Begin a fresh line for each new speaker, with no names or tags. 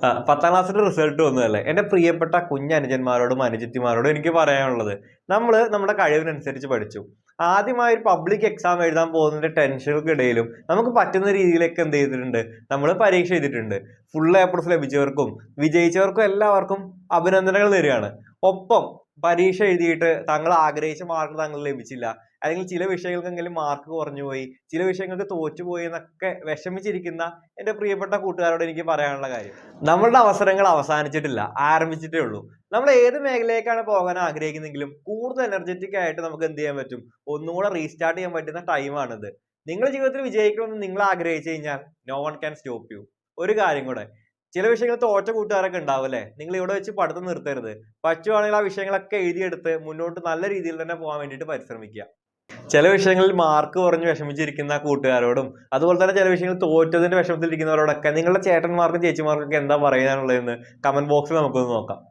10ാം ക്ലാസ്സിന്റെ റിസൾട്ട് വന്നതല്ലേ. എന്റെ പ്രിയപ്പെട്ട കുഞ്ഞനുജന്മാരോടും അനുജത്തിമാരോടും എനിക്ക് പറയാനുള്ളത്, നമ്മുടെ കഴിവിനനുസരിച്ച് പഠിച്ചു. ആദ്യമായി ഒരു പബ്ലിക് എക്സാം എഴുതാൻ പോകുന്നതിന്റെ ടെൻഷനുകൾക്കിടയിലും നമുക്ക് പറ്റുന്ന രീതിയിലൊക്കെ എന്ത് ചെയ്തിട്ടുണ്ട്, നമ്മൾ പരീക്ഷ എഴുതിയിട്ടുണ്ട്. ഫുൾ A+ ലഭിച്ചവർക്കും വിജയിച്ചവർക്കും എല്ലാവർക്കും അഭിനന്ദനങ്ങൾ നേരുകയാണ്. ഒപ്പം പരീക്ഷ എഴുതിയിട്ട് താങ്കൾ ആഗ്രഹിച്ച മാർക്ക് താങ്കൾ ലഭിച്ചില്ല, അല്ലെങ്കിൽ ചില വിഷയങ്ങൾക്കെങ്കിലും മാർക്ക് കുറഞ്ഞുപോയി, ചില വിഷയങ്ങൾക്ക് തോറ്റുപോയി എന്നൊക്കെ വിഷമിച്ചിരിക്കുന്ന എന്റെ പ്രിയപ്പെട്ട കൂട്ടുകാരോട് എനിക്ക് പറയാനുള്ള കാര്യം, നമ്മളുടെ അവസരങ്ങൾ അവസാനിച്ചിട്ടില്ല, ആരംഭിച്ചിട്ടേ ഉള്ളൂ. നമ്മൾ ഏത് മേഖലയിലേക്കാണ് പോകാൻ ആഗ്രഹിക്കുന്നെങ്കിലും കൂടുതൽ എനർജറ്റിക് ആയിട്ട് നമുക്ക് എന്ത് ചെയ്യാൻ പറ്റും, ഒന്നുകൂടെ റീസ്റ്റാർട്ട് ചെയ്യാൻ പറ്റുന്ന ടൈമാണിത്. നിങ്ങളുടെ ജീവിതത്തിൽ വിജയിക്കണമെന്ന് നിങ്ങൾ ആഗ്രഹിച്ചു കഴിഞ്ഞാൽ no one can stop you. ഒരു കാര്യം കൂടെ, ചില വിഷയങ്ങൾ തോറ്റ കൂട്ടുകാരൊക്കെ ഉണ്ടാവും അല്ലെ. നിങ്ങൾ ഇവിടെ വെച്ച് പഠിത്തം നിർത്തരുത്. പറ്റുവാണെങ്കിൽ ആ വിഷയങ്ങളൊക്കെ എഴുതിയെടുത്ത് മുന്നോട്ട് നല്ല രീതിയിൽ തന്നെ പോകാൻ വേണ്ടിയിട്ട് പരിശ്രമിക്കുക. ചില വിഷയങ്ങളിൽ മാർക്ക് കുറഞ്ഞ് വിഷമിച്ചിരിക്കുന്ന കൂട്ടുകാരോടും അതുപോലെ തന്നെ ചില വിഷയങ്ങൾ തോറ്റതിന്റെ വിഷമത്തിലിരിക്കുന്നവരോടൊക്കെ നിങ്ങളുടെ ചേട്ടന്മാർക്കും ചേച്ചിമാർക്കൊക്കെ എന്താ പറയാനുള്ളതെന്ന് കമന്റ് ബോക്സിൽ നമുക്കൊന്ന് നോക്കാം.